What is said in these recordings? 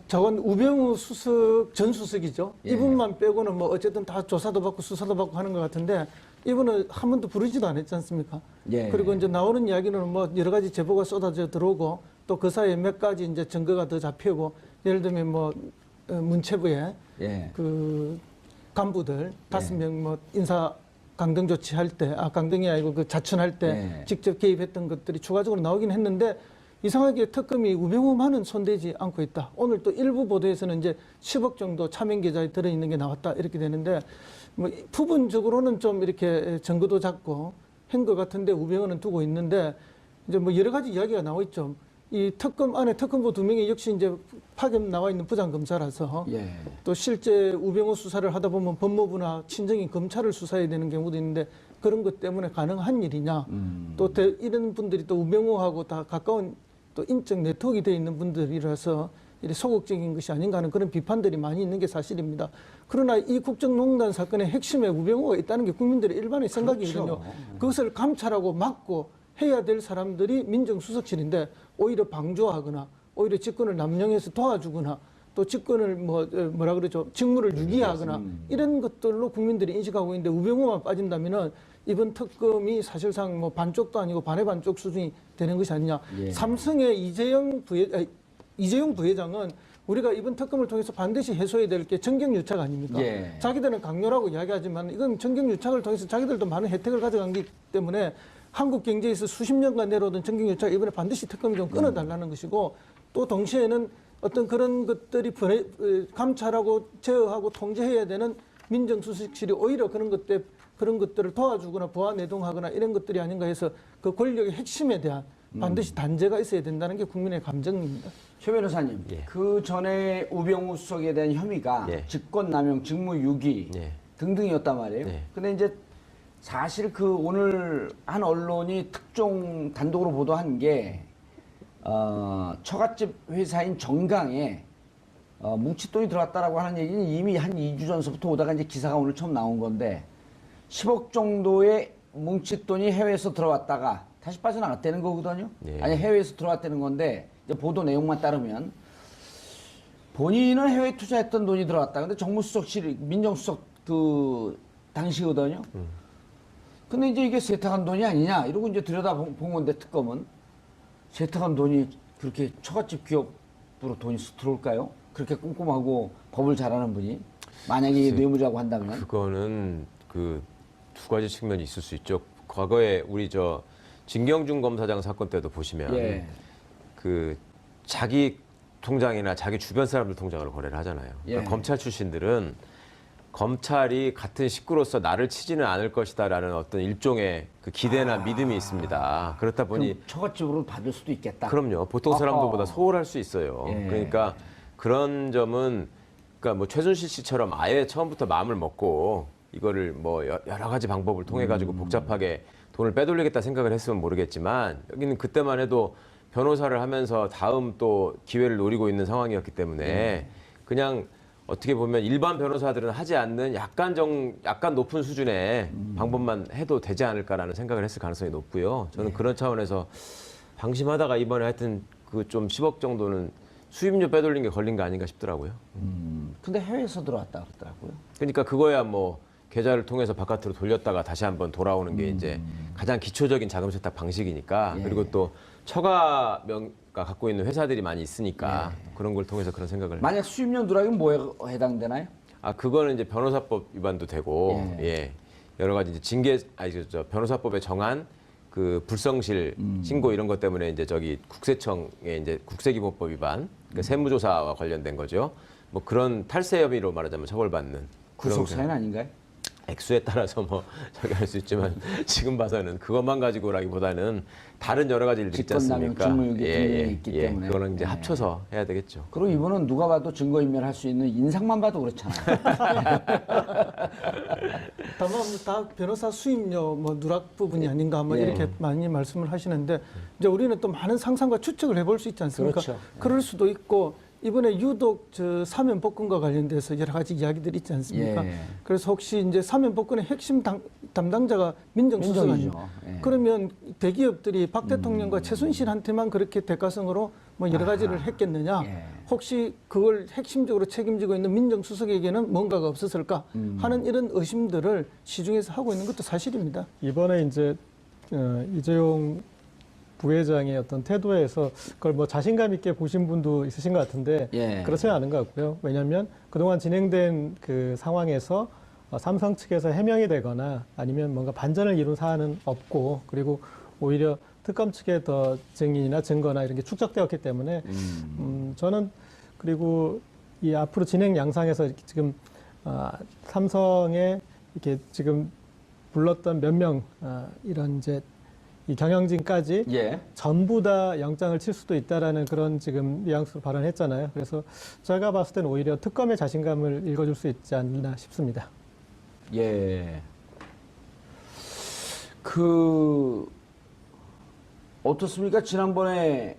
저건 우병우 수석 전 수석이죠. 예. 이분만 빼고는 뭐 어쨌든 다 조사도 받고 수사도 받고 하는 것 같은데 이분은 한 번도 부르지도 않았지 않습니까? 예. 그리고 이제 나오는 이야기는 뭐 여러 가지 제보가 쏟아져 들어오고 또 그 사이에 몇 가지 이제 증거가 더 잡히고 예를 들면 뭐 문체부에 예. 그 간부들 5명 뭐 인사 강등 조치할 때, 강등이 아니고 그 자춘할 때 예. 직접 개입했던 것들이 추가적으로 나오긴 했는데 이상하게 특검이 우병우만은 손대지 않고 있다. 오늘 또 일부 보도에서는 이제 10억 정도 차명 계좌에 들어있는 게 나왔다 이렇게 되는데 뭐 부분적으로는 좀 이렇게 증거도 작고 한 것 같은데 우병우는 두고 있는데 이제 뭐 여러 가지 이야기가 나와 있죠. 이 특검 안에 특검부 2명이 역시 이제 파견 나와 있는 부장검사라서 예. 또 실제 우병우 수사를 하다 보면 법무부나 친정인 검찰을 수사해야 되는 경우도 있는데 그런 것 때문에 가능한 일이냐. 또 이런 분들이 또 우병우하고 다 가까운 또 인적 네트워크가 되어 있는 분들이라서 이렇게 소극적인 것이 아닌가 하는 그런 비판들이 많이 있는 게 사실입니다. 그러나 이 국정농단 사건의 핵심에 우병우가 있다는 게 국민들의 일반의 생각이거든요. 그것을 감찰하고 막고 해야 될 사람들이 민정수석실인데 오히려 방조하거나 오히려 직권을 남용해서 도와주거나 또 직권을 뭐라 그러죠, 직무를 유기하거나 이런 것들로 국민들이 인식하고 있는데 우병우만 빠진다면은 이번 특검이 사실상 뭐 반쪽도 아니고 반의 반쪽 수준이 되는 것이 아니냐. 예. 삼성의 이재용 부회장은 우리가 이번 특검을 통해서 반드시 해소해야 될 게 정경유착 아닙니까? 예. 자기들은 강요라고 이야기하지만 이건 정경유착을 통해서 자기들도 많은 혜택을 가져간 거기 때문에 한국 경제에서 수십 년간 내려오던 정경유착 이번에 반드시 특검이 좀 끊어달라는 것이고 또 동시에는 어떤 그런 것들이 감찰하고 제어하고 통제해야 되는 민정수석실이 오히려 그런 것들을 도와주거나 보완 내동하거나 이런 것들이 아닌가 해서 그 권력의 핵심에 대한 반드시 단죄가 있어야 된다는 게 국민의 감정입니다. 최 변호사님, 예. 그 전에 우병우 수석에 대한 혐의가 예. 직권남용, 직무유기 예. 등등이었단 말이에요. 예. 근데 이제 사실 그 오늘 한 언론이 특종 단독으로 보도한 게 처갓집 회사인 정강에 뭉칫돈이 들어왔다라고 하는 얘기는 이미 한 2주 전서부터 오다가 이제 기사가 오늘 처음 나온 건데 10억 정도의 뭉칫돈이 해외에서 들어왔다가 다시 빠져나갔다는 거거든요. 예. 아니 해외에서 들어왔다는 건데 이제 보도 내용만 따르면 본인은 해외에 투자했던 돈이 들어왔다. 근데 정무수석실 민정수석 그 당시거든요. 근데 이제 이게 세탁한 돈이 아니냐 이러고 이제 들여다본 건데 특검은 세탁한 돈이 그렇게 처갓집 기업으로 돈이 들어올까요? 그렇게 꼼꼼하고 법을 잘하는 분이 만약에 뇌물이라고 한다면 그거는 그 두 가지 측면이 있을 수 있죠. 과거에 우리 진경준 검사장 사건 때도 보시면 예. 그 자기 통장이나 자기 주변 사람들 통장으로 거래를 하잖아요. 그러니까 예. 검찰 출신들은 검찰이 같은 식구로서 나를 치지는 않을 것이다라는 어떤 일종의 그 기대나 믿음이 있습니다. 그렇다 보니 그럼 처갓집으로 받을 수도 있겠다. 그럼요. 보통 사람들보다 소홀할 수 있어요. 예. 그러니까 그런 점은 그러니까 뭐 최순실 씨처럼 아예 처음부터 마음을 먹고 이거를 뭐 여러 가지 방법을 통해 가지고 복잡하게 돈을 빼돌리겠다 생각을 했으면 모르겠지만 여기는 그때만 해도 변호사를 하면서 다음 또 기회를 노리고 있는 상황이었기 때문에 그냥 어떻게 보면 일반 변호사들은 하지 않는 약간 높은 수준의 방법만 해도 되지 않을까라는 생각을 했을 가능성이 높고요. 저는 그런 차원에서 방심하다가 이번에 하여튼 그 좀 10억 정도는 수입료 빼돌린 게 걸린 거 아닌가 싶더라고요. 근데 해외에서 들어왔다 그러더라고요. 그러니까 그거야 뭐 계좌를 통해서 바깥으로 돌렸다가 다시 한번 돌아오는 게 이제 가장 기초적인 자금 세탁 방식이니까 예. 그리고 또 처가명가 갖고 있는 회사들이 많이 있으니까 그런 걸 통해서 그런 생각을 만약 수입료 누락이면 뭐에 해당되나요? 그거는 이제 변호사법 위반도 되고 예. 여러 가지 이제 변호사법에 정한 그 불성실 신고 이런 것 때문에 이제 국세청의 이제 국세기본법 위반, 그러니까 세무조사와 관련된 거죠. 뭐 그런 탈세 혐의로 말하자면 처벌받는 구속 사연 아닌가요? 액수에 따라서 뭐 저기 할 수 있지만 지금 봐서는 그것만 가지고라기보다는 다른 여러 가지 일들이 있지 직권남용, 않습니까? 직무유기 등이 있기 때문에. 그거는 이제 합쳐서 해야 되겠죠. 그리고 이분은 누가 봐도 증거인멸할 수 있는 인상만 봐도 그렇잖아요. 다만 다 변호사 수임료 뭐 누락 부분이 아닌가 뭐 예. 이렇게 많이 말씀을 하시는데 이제 우리는 또 많은 상상과 추측을 해볼 수 있지 않습니까? 그렇죠. 그럴 수도 있고 이번에 유독 사면 복권과 관련돼서 여러 가지 이야기들이 있지 않습니까? 예. 그래서 혹시 이제 사면 복권의 핵심 담당자가 민정수석 아니에요? 민정이죠. 예. 그러면 대기업들이 박 대통령과 최순실한테만 그렇게 대가성으로 뭐 여러 가지를 했겠느냐. 예. 혹시 그걸 핵심적으로 책임지고 있는 민정수석에게는 뭔가가 없었을까 하는 이런 의심들을 시중에서 하고 있는 것도 사실입니다. 이번에 이제 이재용 부회장의 어떤 태도에서 그걸 뭐 자신감 있게 보신 분도 있으신 것 같은데 예. 그렇지는 않은 것 같고요. 왜냐하면 그동안 진행된 그 상황에서 삼성 측에서 해명이 되거나 아니면 뭔가 반전을 이룬 사안은 없고 그리고 오히려 특검 측에 더 증인이나 증거나 이런 게 축적되었기 때문에 저는 그리고 이 앞으로 진행 양상에서 이렇게 지금 삼성에 이렇게 지금 불렀던 몇 명 이런 이제 이 경영진까지 예. 전부 다 영장을 칠 수도 있다라는 그런 지금 뉘앙스로 발언했잖아요. 그래서 제가 봤을 때는 오히려 특검의 자신감을 읽어줄 수 있지 않나 싶습니다. 예. 어떻습니까? 지난번에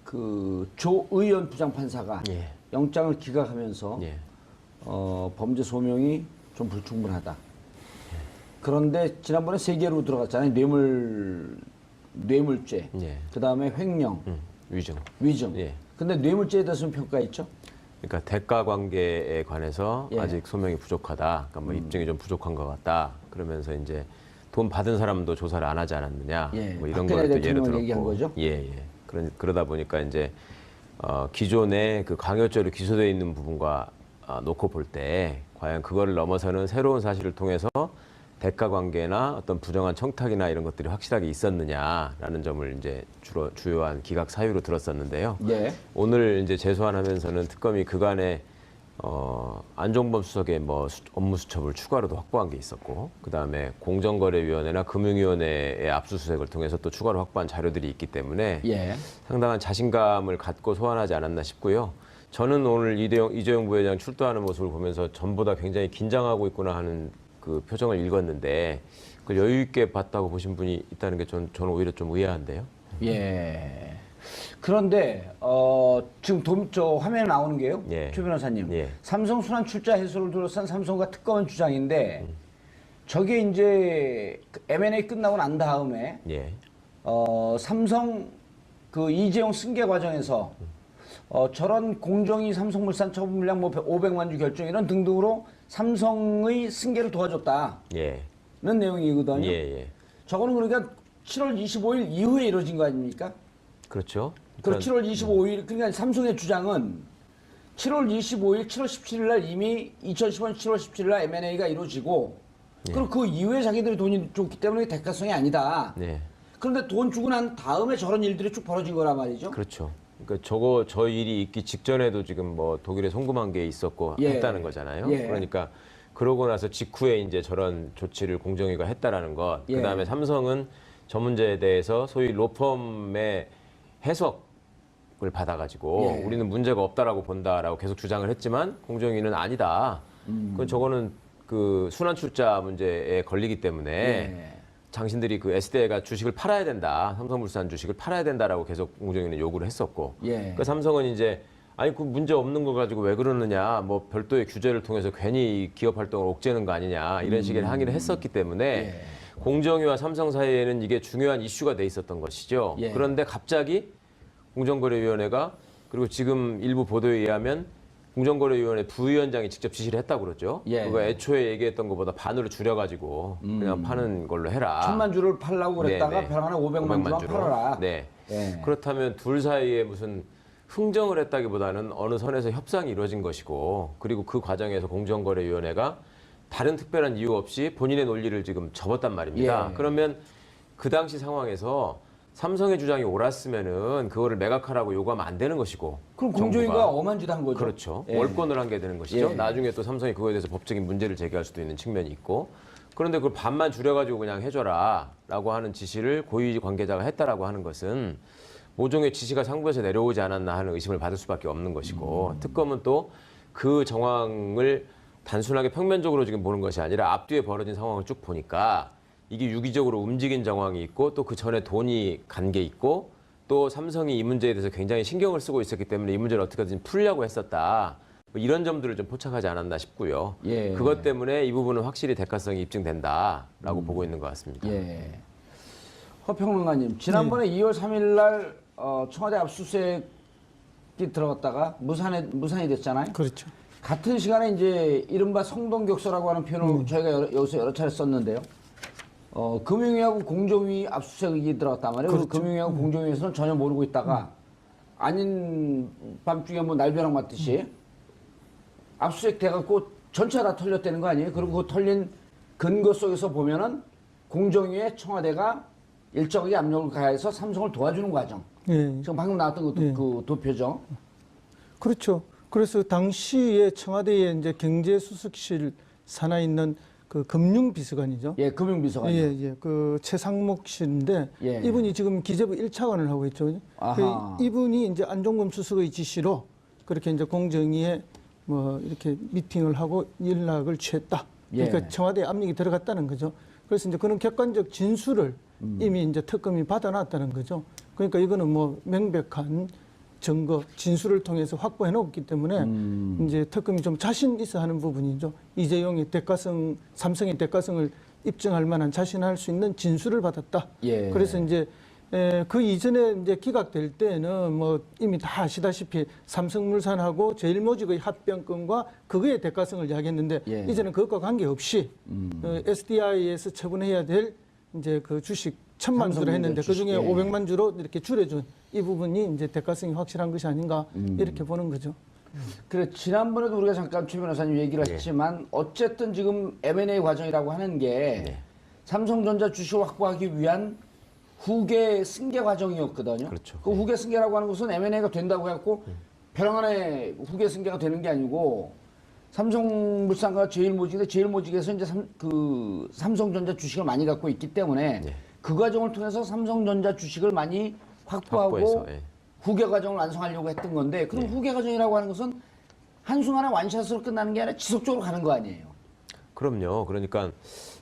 그 조의원 부장판사가 예. 영장을 기각하면서 예. 범죄 소명이 좀 불충분하다. 그런데 지난번에 세 개로 들어갔잖아요. 뇌물죄, 예. 그 다음에 횡령, 위증. 위증. 예. 근데 뇌물죄에 대해서는 평가 있죠? 그러니까 대가 관계에 관해서 예. 아직 소명이 부족하다. 그러니까 뭐 입증이 좀 부족한 것 같다. 그러면서 이제 돈 받은 사람도 조사를 안 하지 않았느냐. 예. 뭐 이런 박근혜 걸 또 예를 대통령 들었고. 얘기한 거죠? 예, 예. 그러다 보니까 이제 기존에 그 강요죄로 기소되어 있는 부분과 놓고 볼 때 과연 그거를 넘어서는 새로운 사실을 통해서 대가 관계나 어떤 부정한 청탁이나 이런 것들이 확실하게 있었느냐라는 점을 이제 주요한 기각 사유로 들었었는데요. 예. 오늘 이제 재소환하면서는 특검이 그간에 안종범 수석의 뭐 업무 수첩을 추가로도 확보한 게 있었고, 그 다음에 공정거래위원회나 금융위원회의 압수수색을 통해서 또 추가로 확보한 자료들이 있기 때문에 예. 상당한 자신감을 갖고 소환하지 않았나 싶고요. 저는 오늘 이재용 부회장 출두하는 모습을 보면서 전보다 굉장히 긴장하고 있구나 하는 그 표정을 읽었는데 그걸 여유 있게 봤다고 보신 분이 있다는 게 저는 오히려 좀 의아한데요. 예. 그런데 지금 저 화면에 나오는 게요. 예. 최 변호사님. 예. 삼성 순환 출자 해소를 둘러싼 삼성과 특검은 주장인데 저게 이제 M&A 끝나고 난 다음에 예. 삼성 그 이재용 승계 과정에서 저런 공정위 삼성물산 처분 물량 뭐 500만 주 결정 이런 등등으로 삼성의 승계를 도와줬다는 예. 내용이거든요. 예. 예. 저거는 그러니까 7월 25일 이후에 이루어진 거 아닙니까? 그렇죠. 그럼 7월 25일 그러니까 삼성의 주장은 7월 25일, 7월 17일 날 이미 2015년 7월 17일 날 M&A가 이루어지고 그리고 그 이후에 자기들이 돈이 줬기 때문에 대가성이 아니다. 네. 그런데 돈 주고 난 다음에 저런 일들이 쭉 벌어진 거란 말이죠. 그렇죠. 그러니까 저 일이 있기 직전에도 지금 뭐 독일에 송금한 게 있었고 예. 했다는 거잖아요. 예. 그러니까 그러고 나서 직후에 이제 저런 조치를 공정위가 했다라는 것. 예. 그다음에 삼성은 저 문제에 대해서 소위 로펌의 해석을 받아가지고 예. 우리는 문제가 없다라고 본다라고 계속 주장을 했지만 공정위는 아니다. 그건 저거는 그 순환 출자 문제에 걸리기 때문에 예. 당신들이 그 SDI가 주식을 팔아야 된다. 삼성물산 주식을 팔아야 된다라고 계속 공정위는 요구를 했었고. 예. 그 삼성은 이제 아니 그 문제 없는 거 가지고 왜 그러느냐. 뭐 별도의 규제를 통해서 괜히 기업 활동을 옥죄는 거 아니냐. 이런 식의 항의를 했었기 때문에 예. 공정위와 삼성 사이에는 이게 중요한 이슈가 돼 있었던 것이죠. 예. 그런데 갑자기 공정거래위원회가 그리고 지금 일부 보도에 의하면 공정거래위원회 부위원장이 직접 지시를 했다고 그러죠. 예. 그거 애초에 얘기했던 것보다 반으로 줄여가지고 그냥 파는 걸로 해라. 1000만 주를 팔라고 그랬다가 네, 네. 별 하나 500만 주만 주로. 팔아라. 네. 예. 그렇다면 둘 사이에 무슨 흥정을 했다기보다는 어느 선에서 협상이 이루어진 것이고 그리고 그 과정에서 공정거래위원회가 다른 특별한 이유 없이 본인의 논리를 지금 접었단 말입니다. 예. 그러면 그 당시 상황에서 삼성의 주장이 옳았으면은 그거를 매각하라고 요구하면 안 되는 것이고 그럼 공정위가 정부가. 엄한짓한 거죠. 그렇죠. 예. 월권을 한 게 되는 것이죠. 예. 나중에 또 삼성이 그거에 대해서 법적인 문제를 제기할 수도 있는 측면이 있고 그런데 그걸 반만 줄여가지고 그냥 해줘라라고 하는 지시를 고위 관계자가 했다라고 하는 것은 모종의 지시가 상부에서 내려오지 않았나 하는 의심을 받을 수밖에 없는 것이고 특검은 또 그 정황을 단순하게 평면적으로 지금 보는 것이 아니라 앞뒤에 벌어진 상황을 쭉 보니까 이게 유기적으로 움직인 정황이 있고 또 그 전에 돈이 간 게 있고 또 삼성이 이 문제에 대해서 굉장히 신경을 쓰고 있었기 때문에 이 문제를 어떻게든 풀려고 했었다. 뭐 이런 점들을 좀 포착하지 않았나 싶고요. 예. 그것 때문에 이 부분은 확실히 대가성이 입증된다라고 보고 있는 것 같습니다. 예. 허평론가님, 지난번에 2월 3일 날 청와대 압수수색 들어갔다가 무산이 됐잖아요. 그렇죠. 같은 시간에 이제 이른바 성동격서라고 하는 표현을 저희가 여기서 여러 차례 썼는데요. 금융위하고 공정위 압수수색이 들어갔단 말이에요. 그렇죠. 금융위하고 공정위에서는 전혀 모르고 있다가 아닌 밤중에 뭐 날벼락 맞듯이 압수수색 돼갖고 전체가 다 털렸다는 거 아니에요? 그리고 그 털린 근거 속에서 보면은 공정위에 청와대가 일정하게 압력을 가해서 삼성을 도와주는 과정. 예. 지금 방금 나왔던 것도 예. 그 도표죠. 그렇죠. 그래서 당시에 청와대에 이제 경제수석실 산하에 있는 그 금융비서관이죠. 예, 금융비서관. 예. 그 최상목 씨인데 예. 이분이 지금 기재부 1차관을 하고 있죠. 아하. 이분이 이제 안종범 수석의 지시로 그렇게 이제 공정위에 뭐 이렇게 미팅을 하고 연락을 취했다. 그러니까 예. 청와대에 압력이 들어갔다는 거죠. 그래서 이제 그런 객관적 진술을 이미 이제 특검이 받아놨다는 거죠. 그러니까 이거는 뭐 명백한 증거, 진술을 통해서 확보해 놓았기 때문에 이제 특검이 좀 자신 있어 하는 부분이죠. 이재용이 삼성의 대가성을 입증할 만한 자신할 수 있는 진술을 받았다. 예. 그래서 이제 그 이전에 이제 기각될 때는 뭐 이미 다 아시다시피 삼성물산하고 제일모직의 합병권과 그거의 대가성을 이야기했는데 예. 이제는 그것과 관계없이 SDI에서 처분해야 될 이제 그 주식 1,000만 주로 했는데 그 중에 예. 500만 주로 이렇게 줄여준 이 부분이 이제 대가성이 확실한 것이 아닌가 이렇게 보는 거죠. 그래 지난번에도 우리가 잠깐 최 변호사님 얘기를 예. 했지만 어쨌든 지금 M&A 과정이라고 하는 게 삼성전자 주식을 확보하기 위한 후계 승계 과정이었거든요. 그렇죠. 그 후계 승계라고 하는 것은 M&A가 된다고 해갖고 벼랑안에 후계 승계가 되는 게 아니고 삼성물산과 제일모직인데 제일모직에서 이제 삼성전자 주식을 많이 갖고 있기 때문에 그 과정을 통해서 삼성전자 주식을 많이 확보하고 확보해서, 예. 후계 과정을 완성하려고 했던 건데 그럼 후계 과정이라고 하는 것은 한순간에 완샷으로 끝나는 게 아니라 지속적으로 가는 거 아니에요? 그럼요. 그러니까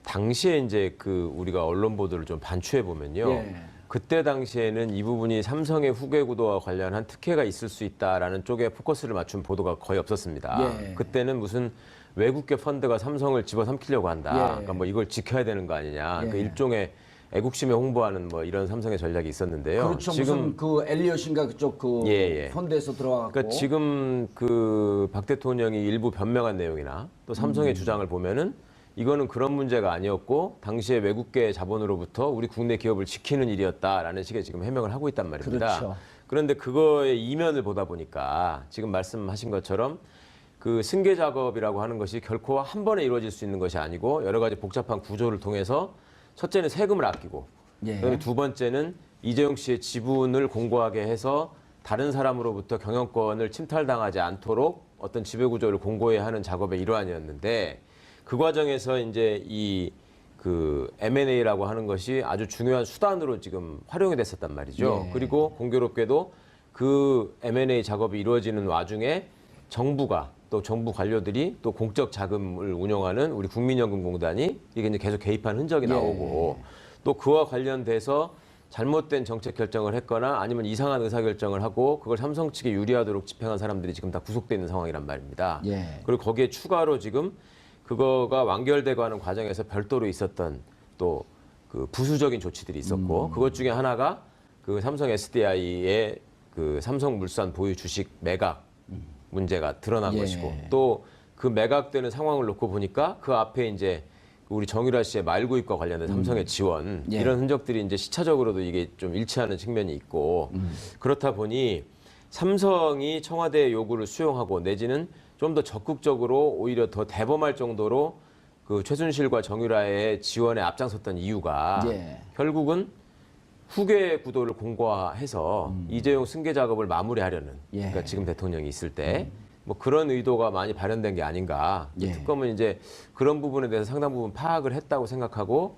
당시에 이제 그 우리가 언론 보도를 좀 반추해 보면요. 예. 그때 당시에는 이 부분이 삼성의 후계 구도와 관련한 특혜가 있을 수 있다라는 쪽에 포커스를 맞춘 보도가 거의 없었습니다. 예. 그때는 무슨 외국계 펀드가 삼성을 집어삼키려고 한다. 예. 그러니까 뭐 이걸 지켜야 되는 거 아니냐. 예. 그 일종의 애국심에 홍보하는 뭐 이런 삼성의 전략이 있었는데요. 그렇죠. 무슨 그 엘리엇인가 그쪽 그 예. 펀드에서 들어가고. 그러니까 지금 그 박 대통령이 일부 변명한 내용이나 또 삼성의 주장을 보면은 이거는 그런 문제가 아니었고 당시에 외국계 자본으로부터 우리 국내 기업을 지키는 일이었다라는 식의 지금 해명을 하고 있단 말입니다. 그렇죠. 그런데 그거의 이면을 보다 보니까 지금 말씀하신 것처럼 그 승계 작업이라고 하는 것이 결코 한 번에 이루어질 수 있는 것이 아니고 여러 가지 복잡한 구조를 통해서 첫째는 세금을 아끼고 예. 그다음에 두 번째는 이재용 씨의 지분을 공고하게 해서 다른 사람으로부터 경영권을 침탈당하지 않도록 어떤 지배구조를 공고히 하는 작업의 일환이었는데 그 과정에서 이제 이 그 M&A라고 하는 것이 아주 중요한 수단으로 지금 활용이 됐었단 말이죠. 예. 그리고 공교롭게도 그 M&A 작업이 이루어지는 와중에 정부가 또 정부 관료들이 또 공적 자금을 운영하는 우리 국민연금공단이 이게 이제 계속 개입한 흔적이 예. 나오고 또 그와 관련돼서 잘못된 정책 결정을 했거나 아니면 이상한 의사 결정을 하고 그걸 삼성 측에 유리하도록 집행한 사람들이 지금 다 구속돼 있는 상황이란 말입니다. 예. 그리고 거기에 추가로 지금 그거가 완결되고 하는 과정에서 별도로 있었던 또 그 부수적인 조치들이 있었고 그것 중에 하나가 그 삼성 SDI의 그 삼성물산 보유 주식 매각 문제가 드러난 예. 것이고 또 그 매각되는 상황을 놓고 보니까 그 앞에 이제 우리 정유라 씨의 말구입과 관련된 삼성의 지원 예. 이런 흔적들이 이제 시차적으로도 이게 좀 일치하는 측면이 있고 그렇다 보니 삼성이 청와대의 요구를 수용하고 내지는 좀 더 적극적으로 오히려 더 대범할 정도로 그 최순실과 정유라의 지원에 앞장섰던 이유가 예. 결국은 후계 구도를 공고화해서 이재용 승계 작업을 마무리하려는 예. 그러니까 지금 대통령이 있을 때 뭐 그런 의도가 많이 발현된 게 아닌가. 예. 특검은 이제 그런 부분에 대해서 상당 부분 파악을 했다고 생각하고